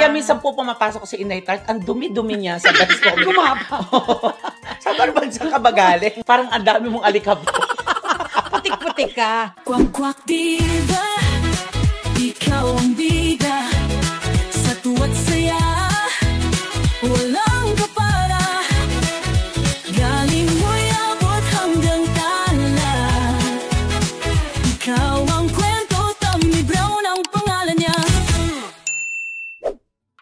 Kaya minsan po pumapasok ko si Inay Tart, ang dumi-dumi niya sa dance comedy. Gumapa. Sabi ba saan ka ba galing? Parang ang dami mong alikabok. Putik-putik ka. Kwak-kwak diva, ikaw ang bida. Sa tuwa't saya, walang kapara. Galing mo'y abot hanggang tala. Ikaw ang kwento, Tammy Brown ang pangalan niya.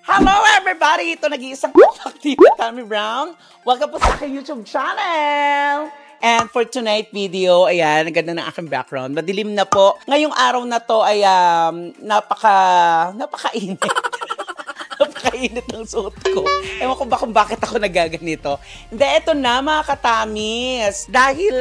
Hello everybody! Ito nag-iisang aktiba, Tammy Brown. Welcome po sa aking YouTube channel! And for tonight video, ayan, ang ganda ng aking background. Madilim na po. Ngayong araw na to ay napakainit. Napakainit ng suot ko. Ewan ko ba kung bakit ako nagaganito. Hindi, eto na mga katamis. Dahil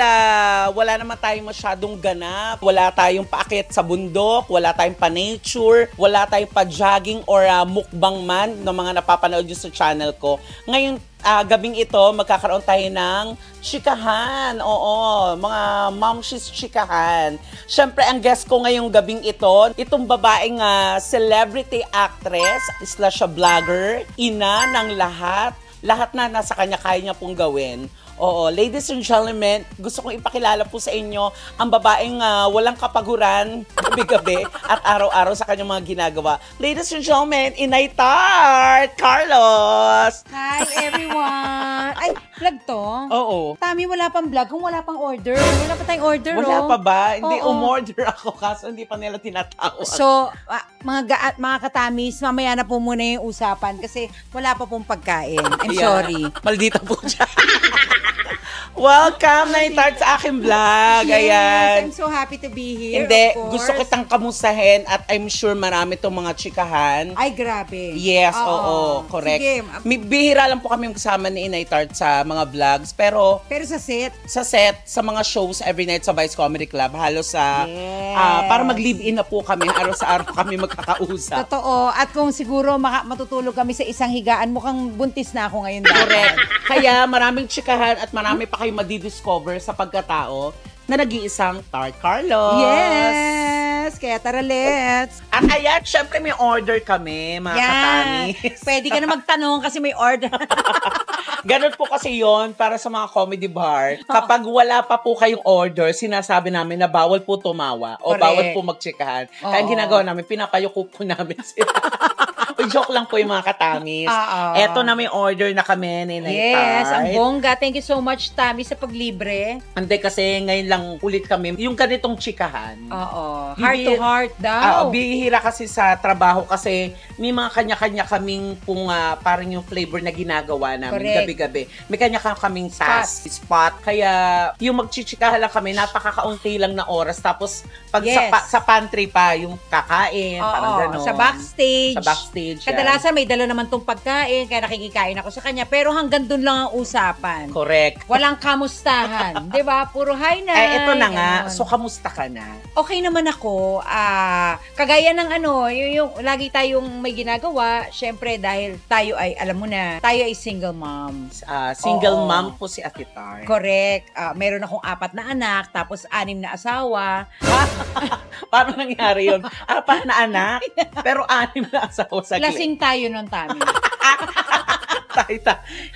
wala naman tayong masyadong ganap. Wala tayong paakyat sa bundok. Wala tayong pa-nature. Wala tayong pa-jogging or mukbang man ng mga napapanood nyo sa channel ko. Ngayon, gabing ito, magkakaroon tayo ng chikahan. Oo, mga momshies chikahan. Siyempre, ang guest ko ngayong gabing ito, itong babaeng celebrity actress, slash vlogger, ina ng lahat. Lahat na nasa kanya, kaya niya pong gawin. Oo, ladies and gentlemen, gusto kong ipakilala po sa inyo ang babaeng walang kapaguran gabi-gabi at araw-araw sa kanyang mga ginagawa. Ladies and gentlemen, Inay Tart, Carlos! Hi everyone! Ay, vlog to? Oo. Tami, wala pang vlog kung wala pang order. Wala pa tayong order, Wala pa ba? Hindi, Oo. umorder ako kaso hindi pa nila tinatawag. So, mga katamis, mamaya na po muna yung usapan kasi wala pa pong pagkain. I'm sorry. Maldita po siya. Welcome, Nay Tart, sa aking vlog. Yes, Ayan. I'm so happy to be here, Hindi, of course. gusto kitang kamustahin at I'm sure marami itong mga chikahan. Ay, grabe. Yes, oo, correct. Sige. Bihira lang po kami kasama ni Inay Tart sa mga vlogs, pero Pero sa set, sa mga shows every night sa Vice Comedy Club, halos Yes. para mag-live-in na po kami, araw sa araw kami magkakausap. totoo. At kung siguro matutulog kami sa isang higaan, mukhang buntis na ako ngayon. Correct. Kaya maraming chikahan at marami pa kayo madidiscover sa pagkatao na nag-iisang Tart Carlos. Yes! Kaya tara, let's. At ayan, syempre may order kami, mga katamis. Pwede ka na magtanong kasi may order. Ganun po kasi yon para sa mga comedy bar. Kapag wala pa po kayong order, sinasabi namin na bawal po tumawa o Correct. bawal po magtsikahan. Kaya ang ginagawa namin, pinapayuko po namin sila. O, joke lang po yung mga katamis. Eto na may order na kami ni Inay Yes, Tart. ang bongga. Thank you so much, Tami, sa paglibre. Hindi kasi ngayon lang ulit kami. Yung ganitong chikahan. Oo. Hindi- Heart to heart daw. Bihira kasi sa trabaho kasi may mga kanya-kanya kaming kung parang yung flavor na ginagawa namin Correct. gabi-gabi. May kanya-kanya kaming spot. Kaya yung magchichikahan lang kami, napakakaunti lang na oras. Tapos pag Yes. sa pantry pa, yung kakain, parang gano'n. Sa backstage. Sa backstage. yan. Kadalasan may dala naman tong pagkain, kaya nakikikain ako sa kanya. Pero hanggang dun lang ang usapan. Correct. Walang kamustahan. 'Di ba? Puro hi na. Ito na nga. So, kamusta ka na? Okay naman ako. Kagaya ng yung lagi tayong may ginagawa, syempre dahil tayo ay, alam mo na, tayo ay single mom. Single Oo. mom po si Ate Tart. Correct. Meron akong 4 na anak, tapos 6 na asawa. Paano nangyari yun? 4 na anak, pero 6 na asawa sa Lasing tayo nun, Tami.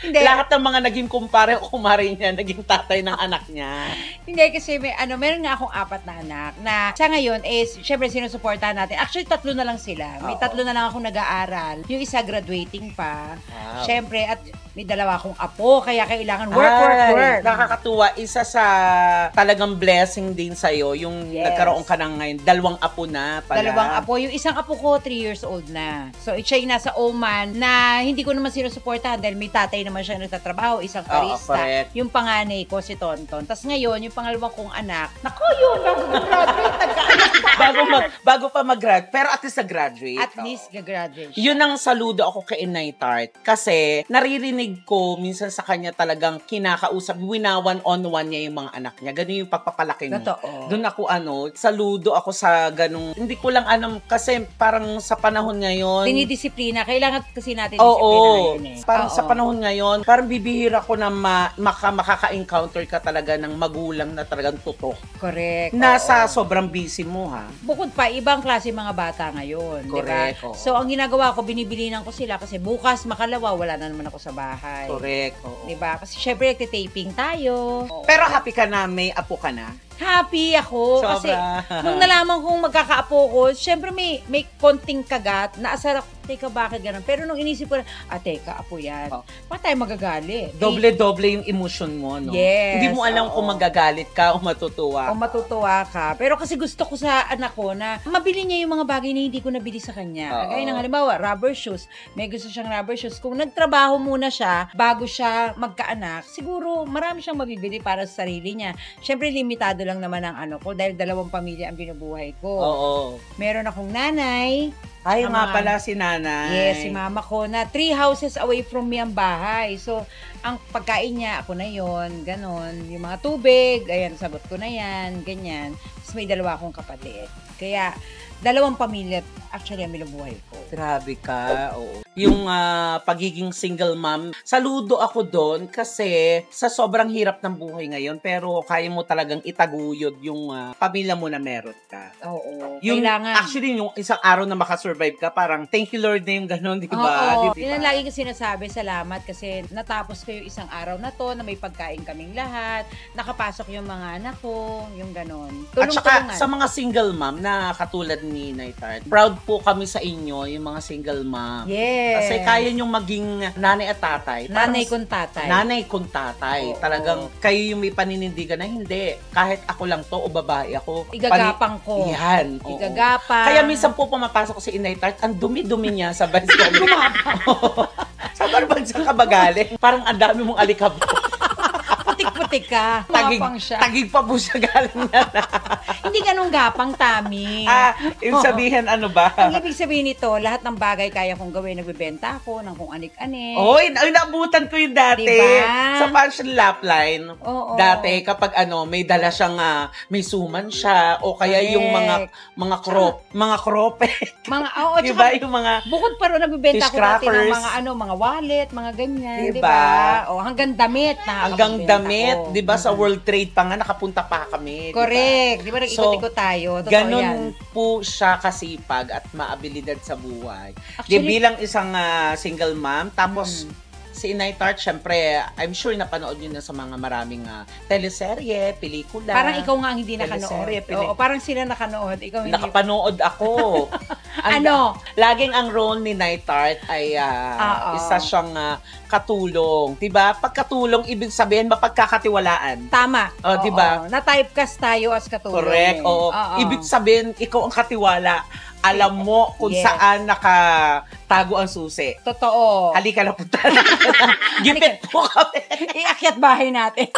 Hindi. Lahat ng mga naging kumpare o kumare niya, naging tatay ng anak niya. Hindi, kasi meron nga akong 4 na anak na sa ngayon is, syempre sinusuportahan natin. Actually, 3 na lang sila. May 3 na lang akong nag-aaral. Yung isa graduating pa. Wow. Syempre, at may 2 akong apo, kaya kailangan work. Nakakatuwa. Isa sa talagang blessing din sa'yo, yung Yes. nagkaroon ka ng ngayon, 2 apo na pala. 2 apo. Yung isang apo ko, 3 years old na. So, siya yung nasa Oman na hindi ko naman sinusuportahan dahil may tatay naman siya nagtatrabaho, isang barista. correct. Yung panganay ko, si Tonton. Tapos ngayon, yung pangalawang kong anak, naku yun, bago mag-graduate, nagkaanak pa. bago pa mag-grad. Pero at least nag-graduate. At least, gagraduate siya. Yun ang saludo ako kay Inay Tart. Kasi naririnig ko minsan sa kanya talagang kinakausap, winawan-on-one niya yung mga anak niya. Ganun yung pagpapalaki mo. Totoo. Doon ako saludo ako sa ganung, hindi ko lang kasi parang sa panahon ngayon. Dinidisiplina. Kailangan kasi natin Oo. disiplinahin eh. parang Oo. sa panahon ngayon, parang bibihira ko na makaka-encounter ka talaga ng magulang na talagang tutok. Correct. Nasa oo. sobrang busy mo, ha? Bukod pa, ibang klase mga bata ngayon, di ba? Correct, oo. So, ang ginagawa ko, binibilinan ko sila kasi bukas, makalawa, wala na naman ako sa bahay. Correct, oo. Di ba? Kasi syempre, nagtitaping tayo. Pero happy ka na, may apo ka na? Happy ako kasi Sobra. nung nalaman kong magkakaapo ko, syempre may konting kagat, naasar ako, teka bakit ganun. Pero nung inisip ko na, teka, apo yan. Oh. Pa tayo magagalit. Doble-doble yung emotion mo, no? Yes, Hindi mo alam oo. kung magagalit ka o matutuwa. O matutuwa ka. Pero kasi gusto ko sa anak ko na mabili niya yung mga bagay na hindi ko nabili sa kanya. Oo. Kagaya ng halimbawa, rubber shoes. May gusto siyang rubber shoes. Kung nagtrabaho muna siya bago siya magkaanak, siguro marami siyang mabibili para sa sarili niya. Syempre, limitado lang naman ang ano ko dahil 2 pamilya ang binubuhay ko. Oo. Meron akong nanay. Ay, Ang nga mga- pala si nanay. Yes, si mama ko na 3 houses away from me ang bahay. So, ang pagkain niya, ako na yon, ganon. Yung mga tubig, ayan, sagot ko na yan, ganyan. Tapos may 2 akong kapatid. Kaya, 2 pamilya, actually, ang binubuhay ko. Grabe ka, oo. Yung pagiging single mom, saludo ako doon kasi sa sobrang hirap ng buhay ngayon, pero kaya mo talagang itaguyod yung pamilya mo na meron ka. Oo. Yung, Kailangan. actually, yung isang araw na makasurvive ka, parang thank you Lord na yung gano'n, di ba? Oo. Di Yun ang ba? lagi ko sinasabi, salamat kasi natapos ko yung isang araw na to, na may pagkain kaming lahat, nakapasok yung mga anak ko, yung ganon. At saka Tulong-tulungan. sa mga single mom na katulad ni Naitart, proud po kami sa inyo, yung mga single mom. Yes. Kasi kaya nyong maging nanay at tatay. Parang Nanay kong tatay. Nanay kung tatay. Oo. Talagang kayo yung may paninindigan na hindi. Kahit ako lang to o babae ako. Igagapang ko. Yan. oo. Igagapang. Kaya minsan po pumapasok ko si Inay Tart, ang dumi-dumi niya sa bansa. Sa bansa ka ba galing? Parang ang dami mong alikabok. Putik-putik ka. Tagig, Gapang siya. tagig pa po siya galing na. Hindi ganun gapang, Tami. Yung sabihin ano ba? Ang ibig sabihin nito, lahat ng bagay kaya kong gawin. Nagbebenta ako ng kung anik-anik. Oy, naabutan ko yung dati. Diba? Sa Fashion Lapline. Oo. Dati, kapag may dala siyang, may suman siya, o kaya yung mga crope. Oo, Diba? tsaka, Yung mga, bukod pa rin nagbebenta Fish ko dati ng crackers. mga wallet, mga ganyan. Diba? Diba? O, hanggang damit na hanggang damit, di ba, sa World Trade pa nga, nakapunta pa kami. Correct. Di ba, So, nag-ikot-ikot tayo. Totoo yan. Ganon po siya kasipag at maabilidad sa buhay. Di Actually- bilang isang single mom, tapos si Inay Tart, syempre, I'm sure napanood nyo na sa mga maraming teleserye, pelikula. Parang ikaw nga ang hindi Teleserye, nakanood. Oo, parang sila nakanood. Ikaw hindi. Nakapanood ako. Ano? Laging ang role ni Inay Tart ay Oo. isa siyang katulong. Diba? Pagkatulong, ibig sabihin, mapagkakatiwalaan. Tama. Oh, di ba? Oo. Na-typecast tayo as katulong. Correct. eh. Oo. Ibig sabihin, ikaw ang katiwala. Alam mo kung Yes. saan nakatago ang susi. Totoo. Halika na punta na. Gipit po kami. Iakyat bahay natin.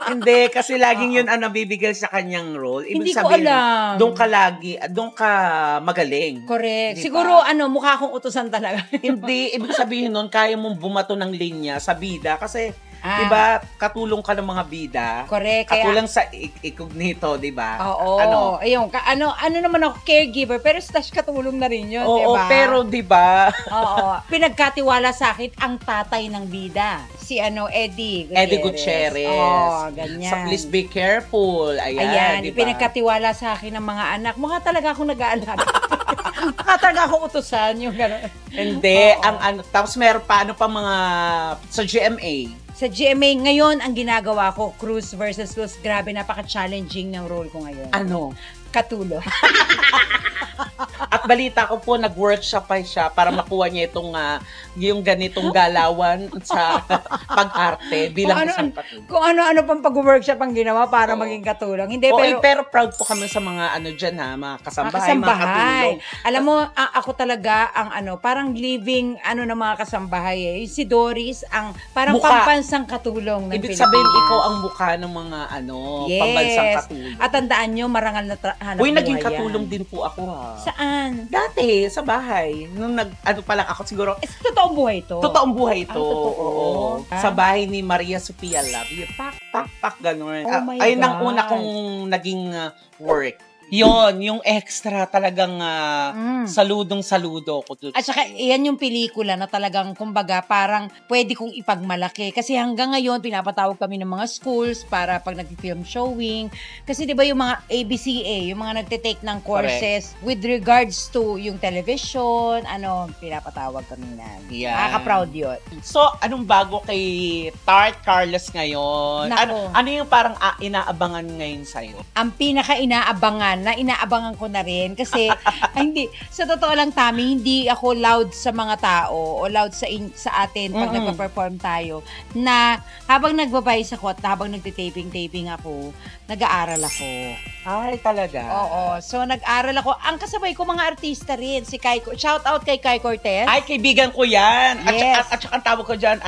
Hindi, kasi laging yun ang nabibigay sa kanyang role. Ibig Hindi ko sabihin, alam. doon ka magaling. Correct. Di ba? Siguro, mukha akong utusan talaga. Hindi, ibig sabihin nun, kaya mong bumato ng linya sa bida. Kasi, Ah. di ba, katulong ka ng mga bida. Correct. Kaya, Katulong sa ikognito, di ba? oo. Ano? Ayun, ano naman ako, caregiver, pero slash katulong na rin yun, Oo, diba? pero di ba? Oo. Pinagkatiwala sa akin ang tatay ng bida. Si Eddie Gutierrez. Eddie Gutierrez. Oo, ganyan. So, please be careful. Ayan, Ayan, di ba? pinagkatiwala sa akin ng mga anak. Mukha talaga akong nag-aalala. Mukha talaga akong utusan, yung gano'n. Hindi, Oo. tapos meron pa, pa mga, sa GMA. Sa GMA, ngayon, ang ginagawa ko, Cruz versus Cruz. Grabe, napaka-challenging ng role ko ngayon. Ano? Katulo. At balita ko po, nag-workshop pa siya para makuha niya itong, yung ganitong galawan sa pag-arte bilang isang katulong. Kung ano-ano pang pag-workshop ang ginawa para Oo. maging katulong. Hindi, Oo, pero... pero proud po kami sa mga dyan mga kasambahay, mga katulong. Alam mo, ako talaga ang parang living ng mga kasambahay eh. Si Doris ang parang Mukha. pambansang katulong ng Ibig Pilipinas. sabihin, ikaw ang mukha ng mga Yes. pambansang katulong. At tandaan nyo, marangal na hanap Uy, naging buhay yan. katulong din po ako Saan? Dati, sa bahay. Nung pa lang ako siguro, Totoong buhay to. totoong buhay ito. totoo. Oo. Ah. Sa bahay ni Maria Sofia Love. Yung pak, pak, pak, gano'n. Oh my Ayun ang God. una kong naging work. Yon, yung extra talagang saludong-saludo ko dun. At saka, yan yung pelikula na talagang, kumbaga, parang pwede kong ipagmalaki. Kasi hanggang ngayon, pinapatawag kami ng mga schools para pag nag-film showing. Kasi di ba yung mga ABCA, yung mga nagtitake ng courses with regards to yung television, pinapatawag kami na. Yeah. Nakaka-proud yun. So, anong bago kay Tart Carlos ngayon? Nako. Ano yung parang inaabangan ngayon sa'yo? Ang pinaka-inaabangan, na inaabangan ko na rin kasi hindi, sa totoo lang, Tami, hindi ako loud sa mga tao o loud sa atin pag nagpa-perform tayo, na habang nagbabayis ako at habang nagtitaping-taping ako, nag-aaral ako. Ay, talaga? Oo. So, nag-aral ako. Ang kasabay ko mga artista rin, si Kai, shout out kay Kai Cortez. Ay, kaibigan ko yan. Yes. At saka ang tawag ko dyan,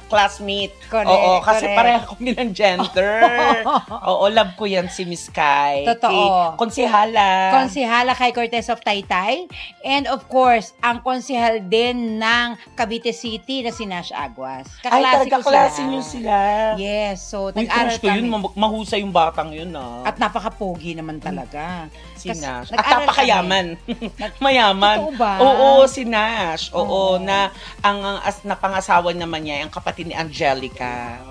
classmate. Correct, Oo, kasi correct. pareho kami ng gender. Oo, love ko yan si Miss Kai. Totoo. Konsihala. Konsihala Kai Cortez of Taytay. And of course, ang konsihal din ng Cavite City na si Nash Aguas. Ay, Kaklase talaga ko klase nyo sila. Yes, so Uy, nag-aral crush ko yun. kami. Mahusay yung batang yun, At napaka-pogi naman talaga. Si Kasi Nash. At nag-aral napakayaman. Mayaman. Totoo ba? Oo, si Nash. Oo, Oo. na ang napangasawa naman niya, ang kapatid ni Angelica.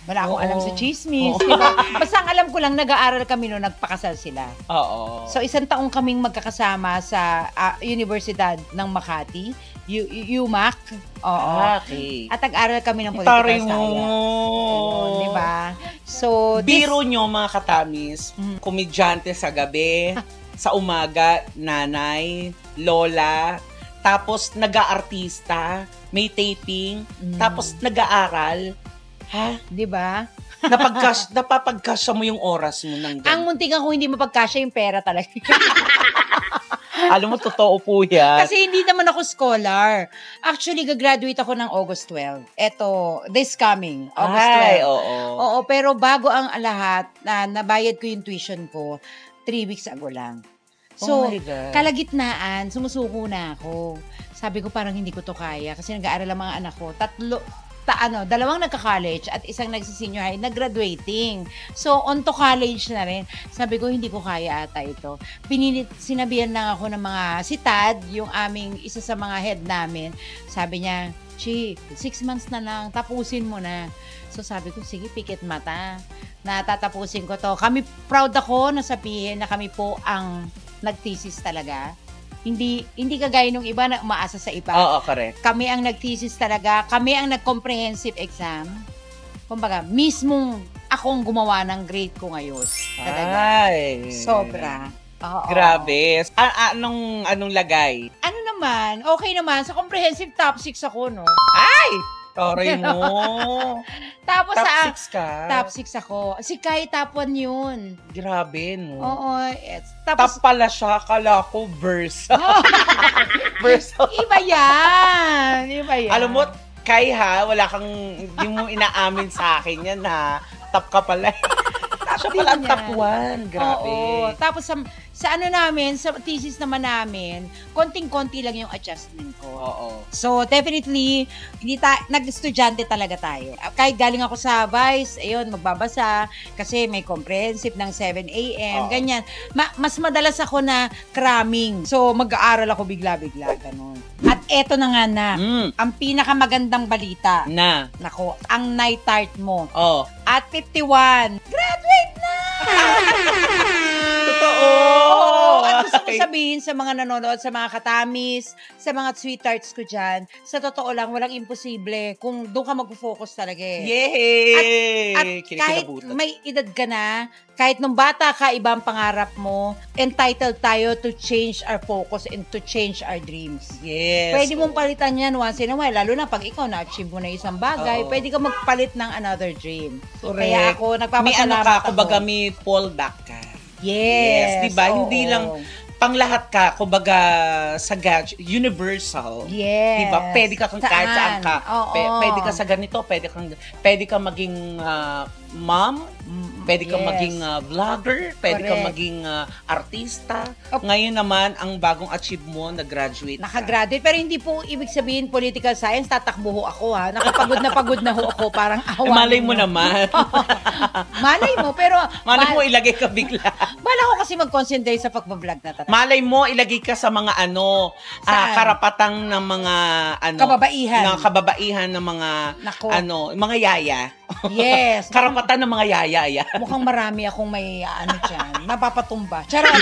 Wala akong Oo. alam sa chismis. Oo. Diba? Basta ang alam ko lang, nag-aaral kami noon, nagpakasal sila. Oo. So, 1 taong kaming magkakasama sa Universidad ng Makati, UMac. Oo. Okay. At nag-aral kami ng political Taray science. mo. Ayun, di ba? So, Biro nyo, mga katamis, komedyante sa gabi, sa umaga, nanay, lola, tapos nag-aartista, may taping, tapos nag-aaral. Ha? di ba? Napapagkasya mo yung oras mo ng Ang muntikan kung hindi mapagkasya yung pera talaga. Alam mo, totoo po yan. Kasi hindi naman ako scholar. Actually, gagraduate ako ng August 12. Eto, this coming, August 12. Ay, oo. Oo, pero bago ang lahat, nabayad ko yung tuition ko, 3 weeks ago lang. So, Oh my God. kalagitnaan, sumusuko na ako. Sabi ko parang hindi ko to kaya kasi nag-aaral ang mga anak ko. 2 nagka-college at isang nagsi-senior high, nag-graduating. So, on to college na rin. Sabi ko, hindi ko kaya ata ito. Sinabihan lang ako ng mga, si Tad, yung aming isa sa mga head namin, sabi niya, Chi, 6 months na lang, tapusin mo na. So, sabi ko, sige, pikit mata. Natatapusin ko to. Proud ako na sabihin na kami po ang nag-thesis talaga. Hindi kagaya nung iba na umaasa sa iba. Oo, correct. Kami ang nag-thesis talaga. Kami ang nag-comprehensive exam. Kumbaga, mismong akong gumawa ng grade ko ngayon. Talaga. Ay. Sobra. Oo. Grabe. Anong lagay? Ano naman, okay naman. Sa comprehensive, top 6 ako, no? Ay! Toray mo. Tapos Top sa 6 ka? top 6 ako. Si Kai, top 1 yun. Grabe, no? Oo. Top pala siya. Kala ko versa. Versa. Iba yan. Alam mo, Kai ha, hindi mo inaamin sa akin yan ha. Top ka pala. Siya pala ang Din top yan. 1. Grabe. Oo. Tapos sa ano namin, sa thesis naman namin, konting-konti lang yung adjustment ko. Oo. So, definitely, nag-estudyante talaga tayo. Kahit galing ako sa Vice, ayun, magbabasa, kasi may comprehensive ng 7 a.m., Oo. ganyan. Mas madalas ako na cramming. So, mag-aaral ako bigla-bigla, ganun. At eto na nga na, ang pinakamagandang balita. Na. Nako, ang night art mo. Oh. At 51, graduate na! Totoo. Oo, at gusto ko sabihin sa mga nanonood, sa mga katamis, sa mga sweethearts ko dyan, sa totoo lang, walang imposible kung doon ka mag-focus talaga eh. Yay! At kahit Kinikinabutan. may edad ka na, kahit nung bata ka, ibang pangarap mo, entitled tayo to change our focus and to change our dreams. Yes. Pwede mong palitan yan once in a while, lalo na pag ikaw na-achieve mo na isang bagay, Oo. pwede ka magpalit ng another dream. Correct. Kaya ako, May nagpapasalamat ka, ako. kumbaga may fallback ka. Yes. Diba? oo. Hindi lang panglahat ka, kumbaga sa gadget, universal. Yes. Diba? Pwede ka kung kahit saan ka. Oo. Pwede ka sa ganito, pwede ka maging mom, pwede ka yes. maging vlogger, pwede ka Correct. maging artista. Okay. Ngayon naman, ang bagong achieve mo, nag-graduate ka. Nakagraduate. Pero hindi po ibig sabihin political science, tatakbo ho ako ha. Nakapagod na ho ako. Parang awa. Malay mo ninyo. naman. Malay mo, pero Malay mo ilagay ka bigla. Bala ko kasi mag-concentrate sa pagbablog na talaga. Malay mo, ilagay ka sa mga Saan? karapatang ng mga Kababaihan. ng kababaihan ng mga Nako. mga yaya. Yes. Karapatan ng mga yaya. Mukhang marami akong may dyan. Mapapatumba. Charot.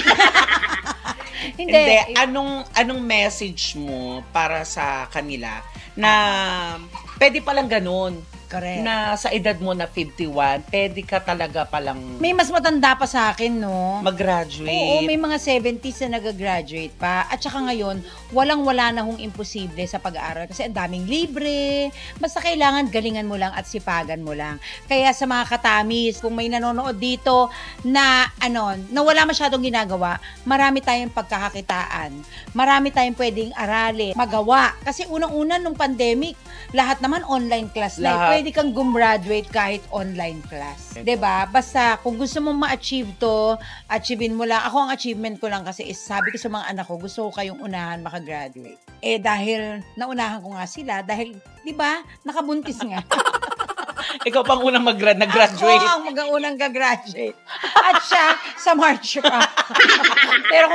Hindi, anong message mo para sa kanila na pwede palang ganun? Correct. Na sa edad mo na 51, pwede ka talaga palang May mas matanda pa sa akin, no? mag-graduate. Oo, may mga 70s na nag-graduate pa. At saka ngayon, walang-wala na hong imposible sa pag-aaral. Kasi ang daming libre. Basta kailangan galingan mo lang at sipagan mo lang. Kaya sa mga katamis, kung may nanonood dito na, na wala masyadong ginagawa, marami tayong pagkakakitaan. Marami tayong pwedeng aralin, magawa. Kasi unang-una nung pandemic, lahat naman online class na. Lahat. Pwede kang gumraduate kahit online class. 'Di ba? Basta kung gusto mong ma-achieve to, achievein mo lang. Ako ang achievement ko lang kasi is sabi ko sa mga anak ko, gusto ko kayong unahan makagraduate. Dahil naunahan ko nga sila dahil 'di ba? Nakabuntis nga. Ikaw pang unang nag-graduate. Ako ang mag-unang gagraduate. At siya sa March pa. Pero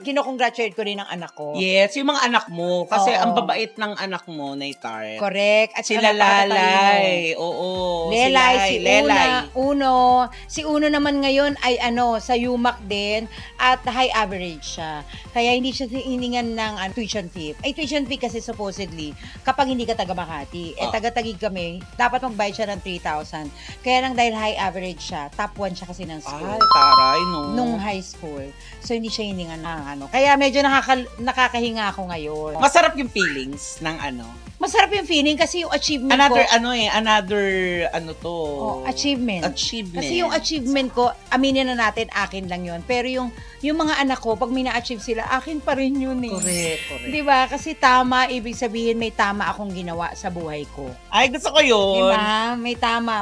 kino-congratulate ko rin ang anak ko. Yes, yung mga anak mo. Kasi Oo. ang babait ng anak mo, Naytart. Correct. At Sila Lalay. Oo. Lelay, si Lelay. Uno. Si Uno naman ngayon ay sa UMAC din at high average siya. Kaya hindi siya hiningan ng tuition fee. Ay, tuition fee kasi supposedly, kapag hindi ka taga Makati, taga-Taguig kami, dapat magbayad siya ng 3,000. Kaya lang dahil high average siya, top 1 siya kasi ng school. Ay, taray, no. Nung high school. So, hindi siya hiningan ng Kaya medyo nakakahinga ako ngayon. Masarap yung feelings ng Masarap yung feeling kasi yung achievement ko. Achievement. Achievement. Kasi yung achievement ko, aminin na natin, akin lang yun. Pero yung mga anak ko, pag may na-achieve sila, akin pa rin yun eh. Correct. Diba? Kasi tama, ibig sabihin may tama akong ginawa sa buhay ko. Ay, gusto ko yun. Diba? May tama.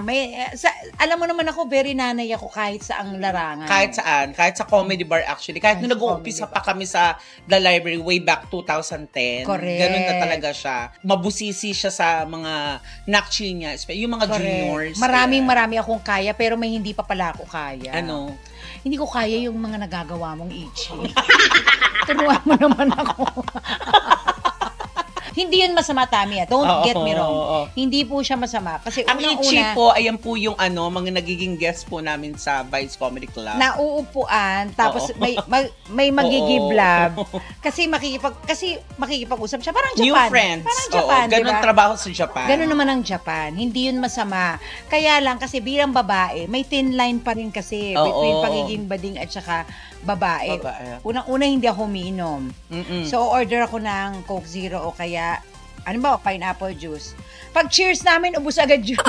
Alam mo naman ako, very nanay ako kahit sa ang larangan. Kahit saan. Kahit sa comedy bar actually. Kahit nung Sa nag-uumpisa comedy pa kami sa The Library way back 2010. Correct. Ganun na talaga siya. Mabusisi siya sa mga nakchi niya. Yung mga juniors. Marami akong kaya, pero may hindi pa pala ako kaya. Ano? Hindi ko kaya yung mga nagagawa mong Ichi. Turuan mo naman ako. Hindi yun masama, Tami. Don't get me wrong. Hindi po siya masama. Kasi Ang Ichi po, ayan po yung mga nagiging guest po namin sa Vice Comedy Club. Nauupuan, tapos may magigiblab. Kasi makikipag-usap siya. Parang Japan. New friends. Parang Japan, Ganun diba? trabaho sa Japan. Ganun naman ang Japan. Hindi yun masama. Kaya lang, kasi bilang babae, may thin line pa rin kasi between pagiging bading at saka babae. Unang-una, hindi ako umiinom. So, order ako ng Coke Zero o kaya pineapple juice. Pag cheers namin, ubus agad yun.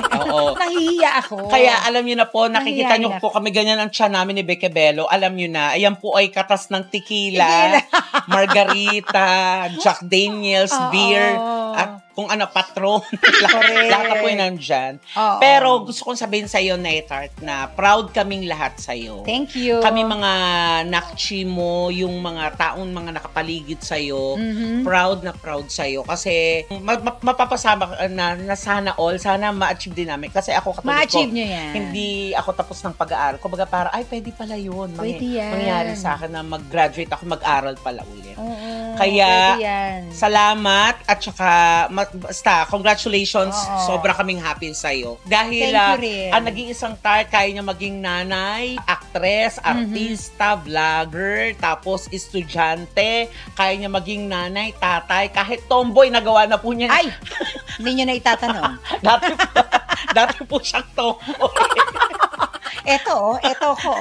Nahihiya ako. Kaya alam niyo na po, nakikita niyo Nahihiya po kami ganyan ang tiyan namin ni Beke Bello. Alam niyo na, ayan po ay katas ng tequila, margarita, Jack Daniels, beer, at kung Patron. Lahat na po yun nandyan. Pero gusto kong sabihin sa'yo, Naytart, na proud kaming lahat sa'yo. Thank you. Kami mga nakchi mo, yung mga taong mga nakapaligid sa'yo, proud na proud sa'yo. Kasi mapapasama na sana ma-achieve din namin. Kasi ako katulad ko, Ma-achieve nyo yan. hindi ako tapos ng pag-aaral. Kumbaga para, pwede pala yun. Pwede yan. Mangyari sa akin na mag-graduate ako, mag-aral pala ulit. pwede Kaya, yan. salamat at saka, basta, congratulations. Sobra kaming happy sa'yo. Dahil, Thank you rin. ang nag-iisang tart, kaya niya maging nanay, actress, artista, vlogger, tapos estudyante, kaya niya maging nanay, tatay, kahit tomboy, nagawa na po niya. Ay! Hindi nyo na itatanong. Dati po siyang tomboy. Eto ko.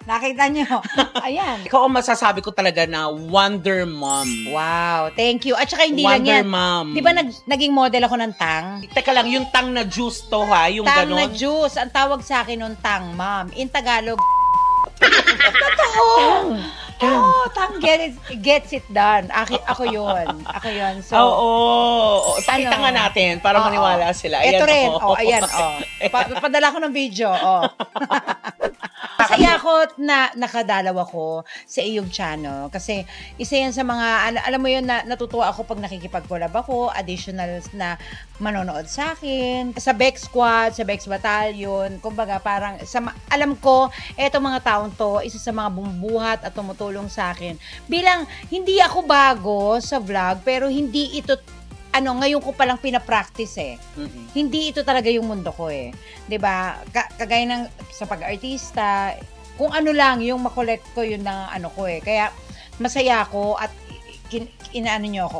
Nakita nyo. Ayan. Ikaw ang masasabi ko talaga na Wonder Mom. Wow, thank you. At saka hindi Wonder lang yan. Mom. Di ba naging model ako ng tang? Teka lang, yung tang na juice to yung Tang ganon. na juice. Ang tawag sa akin nun, tang, ma'am. In Tagalog, totoo. Tang gets it done. Ako yun. So, Pakita nga natin para maniwala sila. Ito Ayan, rin. Ayan. Padala ko ng video. Kasi masaya ako na nakadalaw ako sa iyong channel. Kasi isa yan sa mga, alam mo yun, na natutuwa ako pag nakikipag-collab ako, additionals na manonood sa akin, sa Bex Squad, sa Bex Battalion, kumbaga parang, alam ko, etong mga taong to, isa sa mga bumubuhat at tumutulong sa akin. Bilang, hindi ako bago sa vlog, pero hindi ito ngayon ko palang pinapractice eh. Hindi ito talaga yung mundo ko eh. 'Di ba? Kagaya ng sa pag-artista, kung ano lang yung makolekt ko yun ng ano ko eh. Kaya masaya ako at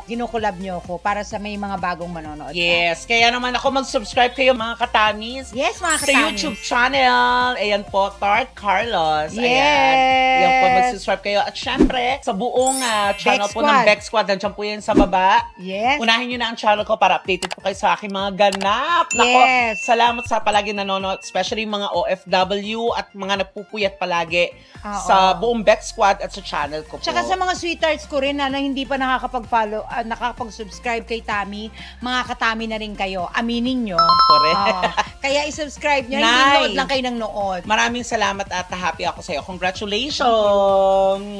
kinukulab nyo ako para sa may mga bagong manonood. Yes, kaya naman ako mag-subscribe kayo mga katamis. Yes, mga Sa katamis. YouTube channel. Ayan po, Tart Carlos. Yes. Ayan po, mag-subscribe kayo. At syempre, sa buong channel po ng Bex Squad, nandiyan po yan sa baba. Yes. Unahin nyo na ang channel ko para updated po kayo sa aking mga ganap. Nako, Yes. salamat sa palagi nanonood, especially mga OFW at mga nagpupuyat palagi Oo. sa buong Bex Squad at sa channel ko po. Tsaka sa mga sweethearts ko rin na hindi pa nakakapag-follow, nakakapag-subscribe kay Tami, mga katami na rin kayo. Aminin nyo. Correct. Kaya i-subscribe nyo. Nice. Hindi nood lang kayo ng nood. Maraming salamat at happy ako sa iyo. Congratulations!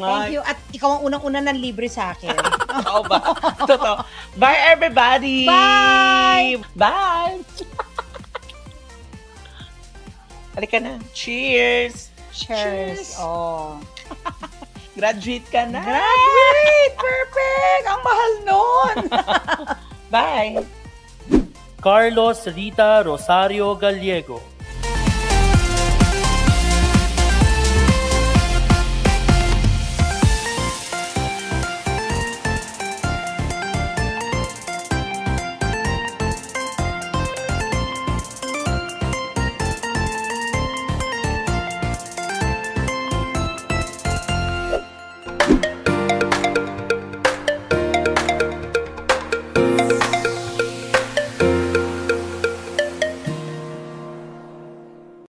Thank you. At ikaw ang unang-una ng libre sa akin. Oo ba? Totoo. Bye, everybody! Bye! Bye! Halika na. Cheers! Cheers. Oh. Graduate ka na. Graduate! Perfect! Ang mahal nun! Bye! Carlos Rita Rosario Gallego.